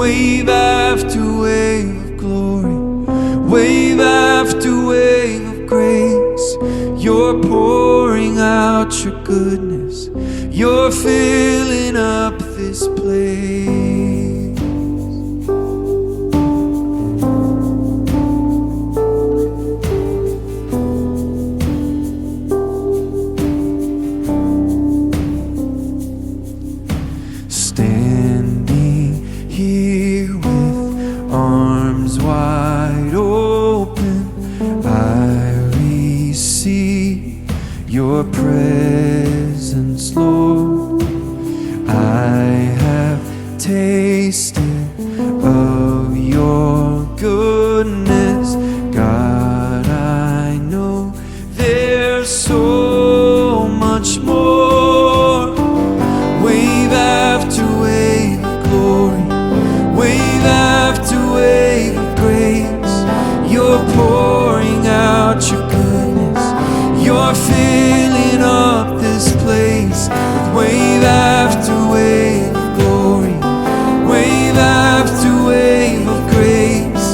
wave after wave of glory, wave after wave of grace. You're pouring out your goodness, you're filling up this place. Standing here with arms wide open, I receive your presence, Lord. I have tasted of your goodness, God. I know there's so much more. Wave after wave of glory, wave after wave of grace. You're pouring out your goodness, you're filling up this place with wave after wave of glory, wave after wave of grace.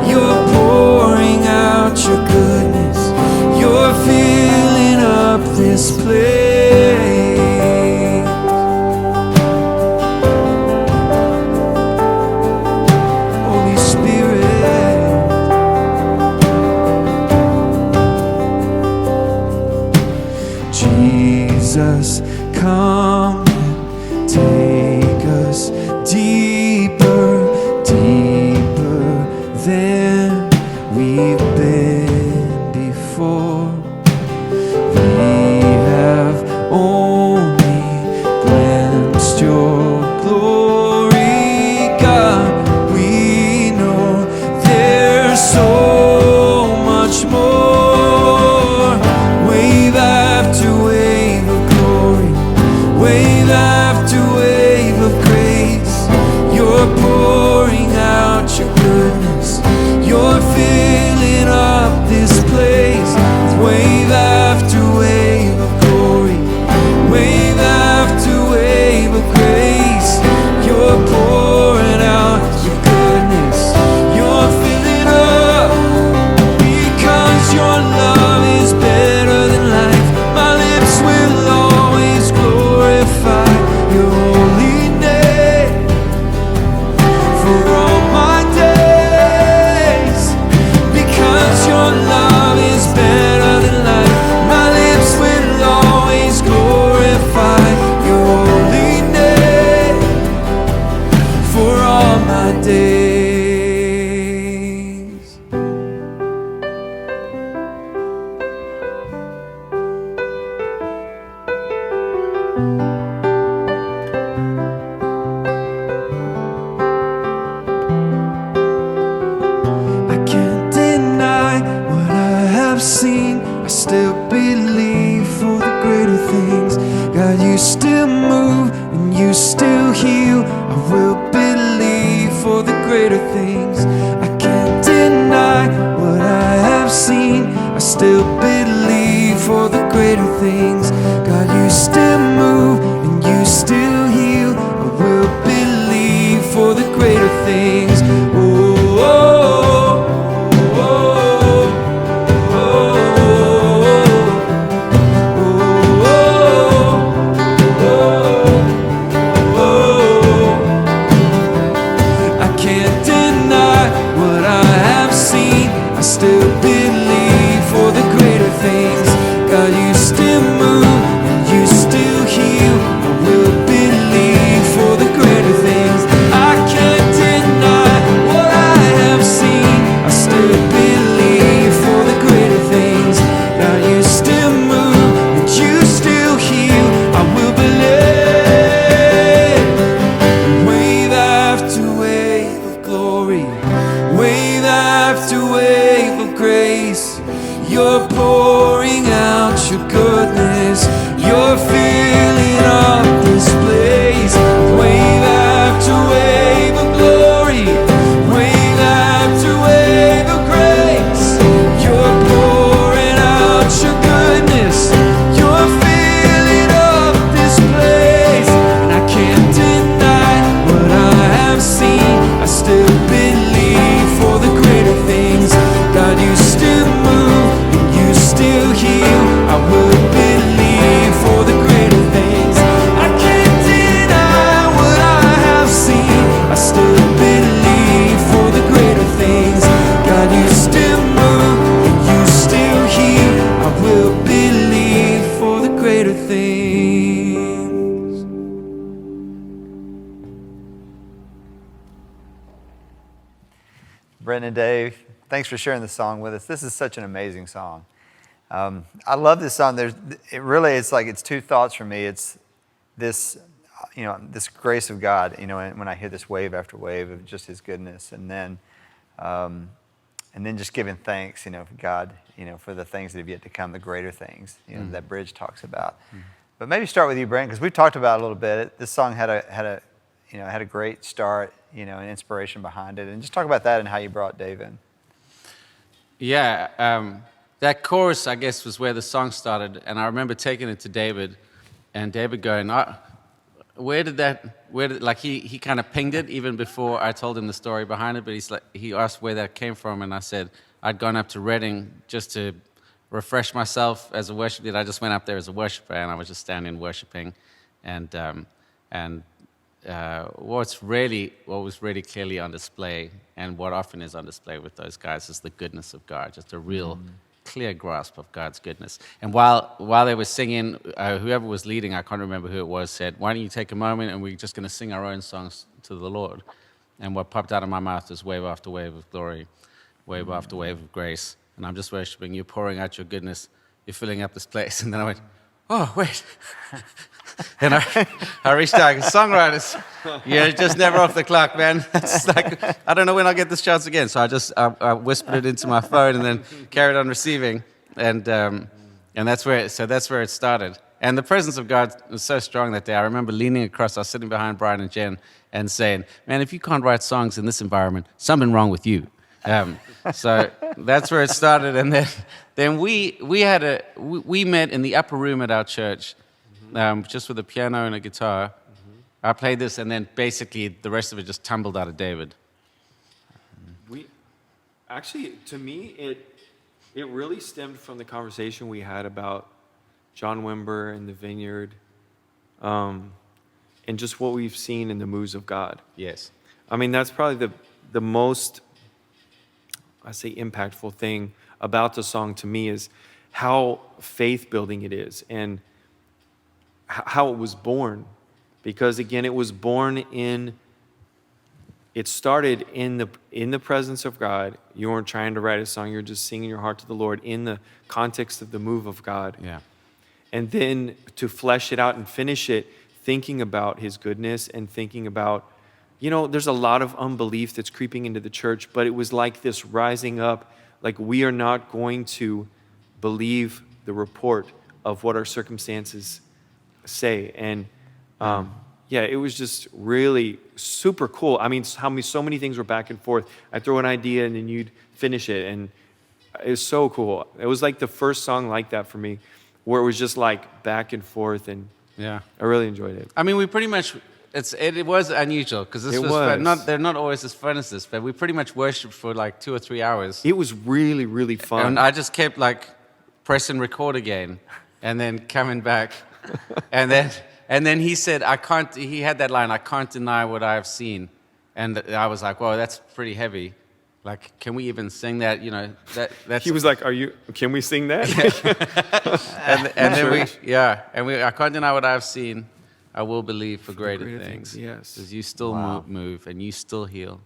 You're pouring out your goodness, you're filling up this place. Jesus, come and take us deeper, deeper than we've been before. We have only glimpsed your glory, God. We know there's so much more. Wave after wave of glory, wave after wave of grace. You're pouring out your goodness, you're filling up this place with wave after wave of glory, wave after wave of grace. You're pouring out your goodness, you're filling up, because your love is better than life. My lips will always glorify your holy name for all my days, because your love is better than life. My lips will always glorify your holy name for all my days. I can't deny what I have seen. I still believe for the greater things. God, you still move and you still heal. I will believe for the greater things. I can't deny what I have seen. I still believe for the greater things. God, you still move and you still heal. I will believe for the greater things. Oh, oh, oh, oh, oh, oh. I can't deny what I have seen. I still believe for the greater things. God, you still move and you still heal. I will believe for the greater things. I can't deny Brent and Dave, thanks for sharing this song with us. This is such an amazing song. I love this song. It's like it's two thoughts for me. It's this, this grace of God, and when I hear this wave after wave of just His goodness, and then just giving thanks, for God, for the things that have yet to come, the greater things, that bridge talks about. But maybe start with you, Brent, because we've talked about it a little bit. This song had a great start, and inspiration behind it, and just talk about that and how you brought Dave in. Yeah, that chorus, I guess, was where the song started, and I remember taking it to David, and David going, he kind of pinged it even before I told him the story behind it, but he asked where that came from, and I said I'd gone up to Reading just to refresh myself as a worship leader. I just went up there as a worshiper, and I was just standing worshiping, and what was really clearly on display, and what often is on display with those guys, is the goodness of God, just a real clear grasp of God's goodness. And while they were singing, whoever was leading, I can't remember who it was, said, "Why don't you take a moment and we're just going to sing our own songs to the Lord?" And what popped out of my mouth is wave after wave of glory, wave after wave of grace. And I'm just worshiping, you're pouring out your goodness, you're filling up this place. And then I went, oh, wait. And I reached out, songwriters, you're just never off the clock, man. It's like, I don't know when I'll get this chance again. So I whispered it into my phone and then carried on receiving. And that's where it started. And the presence of God was so strong that day. I remember leaning across, I was sitting behind Brian and Jen and saying, man, if you can't write songs in this environment, something wrong with you. So that's where it started. And then we met in the upper room at our church, just with a piano and a guitar. I played this, and then basically the rest of it just tumbled out of David. To me, it really stemmed from the conversation we had about John Wimber and the Vineyard, and just what we've seen in the moves of God. Yes. I mean, that's probably the most, I say, impactful thing about the song to me is how faith-building it is, and how it was born. Because again, it was born it started in the presence of God. You weren't trying to write a song, you're just singing your heart to the Lord in the context of the move of God. Yeah. And then to flesh it out and finish it, thinking about His goodness and thinking about, there's a lot of unbelief that's creeping into the church, but it was like this rising up, like we are not going to believe the report of what our circumstances say. And it was just really super cool. I mean, so many things were back and forth. I'd throw an idea and then you'd finish it, and it was so cool. It was like the first song like that for me, where it was just like back and forth, and I really enjoyed it. I mean, we pretty much, it was unusual, because this was fun. They're not always as fun as this, but we pretty much worshipped for like 2 or 3 hours. It was really, really fun. And I just kept like pressing record again, and then coming back, and then he said, he had that line, "I can't deny what I have seen." And I was like, whoa, that's pretty heavy. Like, can we even sing that? That's. He was like, can we sing that? I can't deny what I have seen. I will believe for greater things. Yes. Because you still move and you still heal.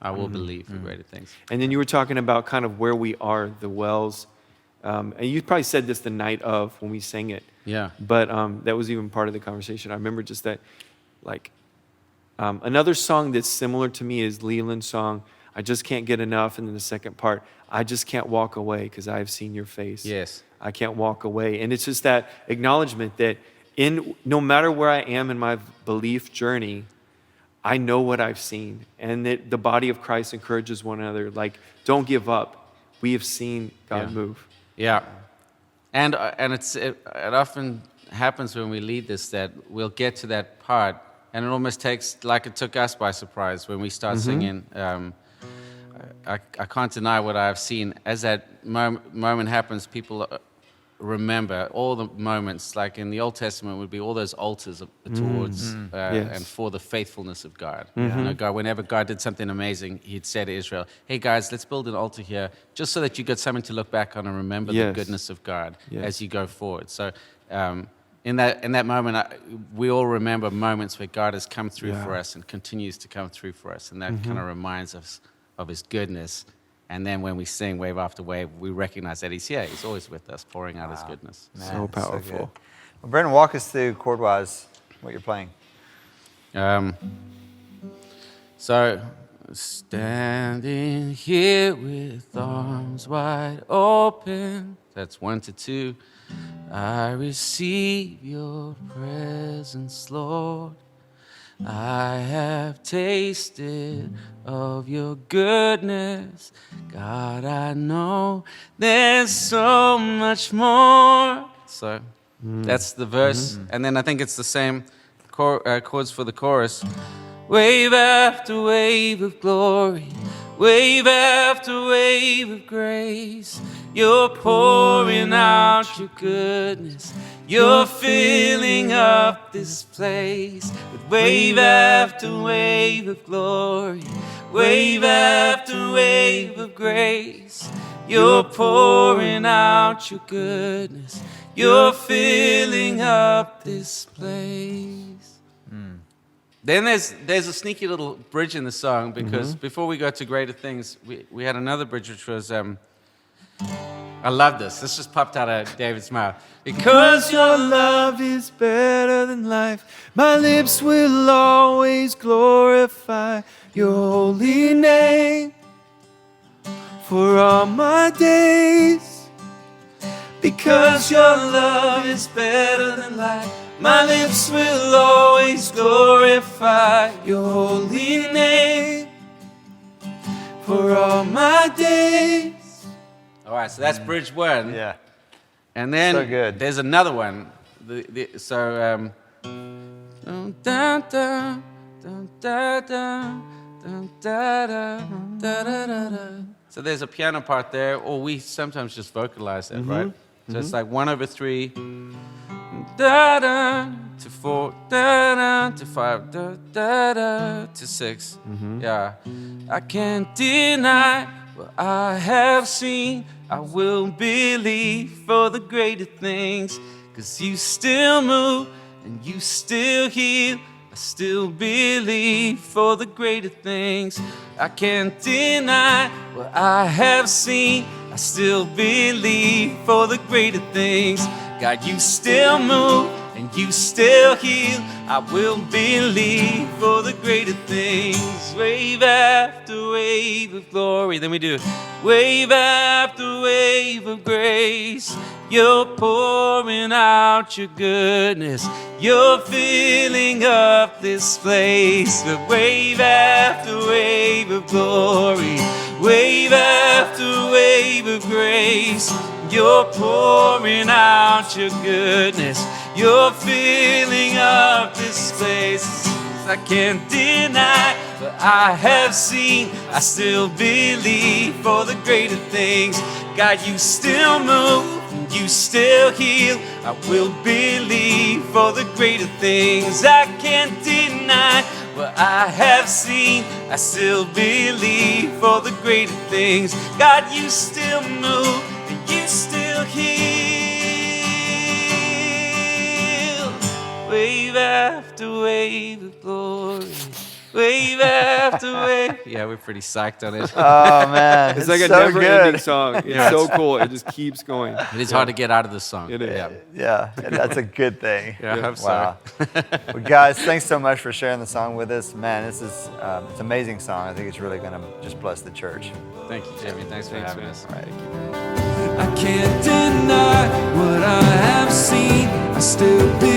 I will believe for greater things. And then you were talking about kind of where we are, the wells. And you probably said this the night of when we sang it. Yeah. But that was even part of the conversation. I remember just that, like, another song that's similar to me is Leland's song, "I Just Can't Get Enough," and then the second part, "I just can't walk away because I have seen your face." Yes. I can't walk away. And it's just that acknowledgement that no matter where I am in my belief journey, I know what I've seen. And that the body of Christ encourages one another, like, don't give up. We have seen God move. Yeah. And it often happens when we lead this, that we'll get to that part, and it almost takes, like it took us by surprise when we start singing, I can't deny what I have seen. As that moment happens, people remember all the moments, like in the Old Testament would be all those altars towards and for the faithfulness of God. God, whenever God did something amazing, He'd say to Israel, "Hey guys, let's build an altar here, just so that you got something to look back on and remember the goodness of God as you go forward." So in that moment, we all remember moments where God has come through for us and continues to come through for us, and that kind of reminds us of his goodness. And then when we sing wave after wave, we recognize that he's here. He's always with us, pouring out his goodness. Man, So it's powerful. good. Well, Brendan, walk us through chord-wise what you're playing. So, standing here with arms wide open, that's 1 to 2. I receive your presence, Lord. I have tasted of your goodness. God, I know there's so much more. So that's the verse. And then I think it's the same chords for the chorus. Wave after wave of glory, wave after wave of grace. You're pouring out your goodness. You're filling up this place with wave after wave of glory, wave after wave of grace. You're pouring out your goodness. You're filling up this place. Then there's a sneaky little bridge in the song, because before we go to greater things, we had another bridge which was, I love this. This just popped out of David's mouth. Because your love is better than life, my lips will always glorify your holy name for all my days. Because your love is better than life, my lips will always glorify your holy name for all my days. All right, so that's bridge 1. Yeah. And then So good. there's another one. So, dun, dun, dun, dun, dun, dun, dun, dun, dun, dun, dun. So there's a piano part there, or we sometimes just vocalize it, right? So it's like 1/3, da da to 4, da da to 5, da da to 6. Yeah, I can't deny what I have seen. I will believe for the greater things, 'cause you still move and you still heal. I still believe for the greater things. I can't deny what I have seen. I still believe for the greater things. God, you still move and you still heal. I will believe for the greater things. Wave after wave of glory. Then we do wave after wave of grace. You're pouring out your goodness. You're filling up this place. But wave after wave of glory, wave after wave of grace. You're pouring out your goodness. You're filling up this place. I can't deny what I have seen. I still believe for the greater things. God, you still move and you still heal. I will believe for the greater things. I can't deny what I have seen. I still believe for the greater things. God, you still move and you still heal. Wave after wave of glory, wave after wave. Yeah, we're pretty psyched on it. Oh man, It's like a so never-ending good. song. It's so cool. It just keeps going. It is hard to get out of the song. It is. Yeah, Yeah, that's a good thing. yeah I hope so. Wow. Well, guys, thanks so much for sharing the song with us. Man, this is it's an amazing song. I think it's really going to just bless the church. Thank you, Jimmy. Thanks for having us. All right. I can't deny what I have seen. I still believe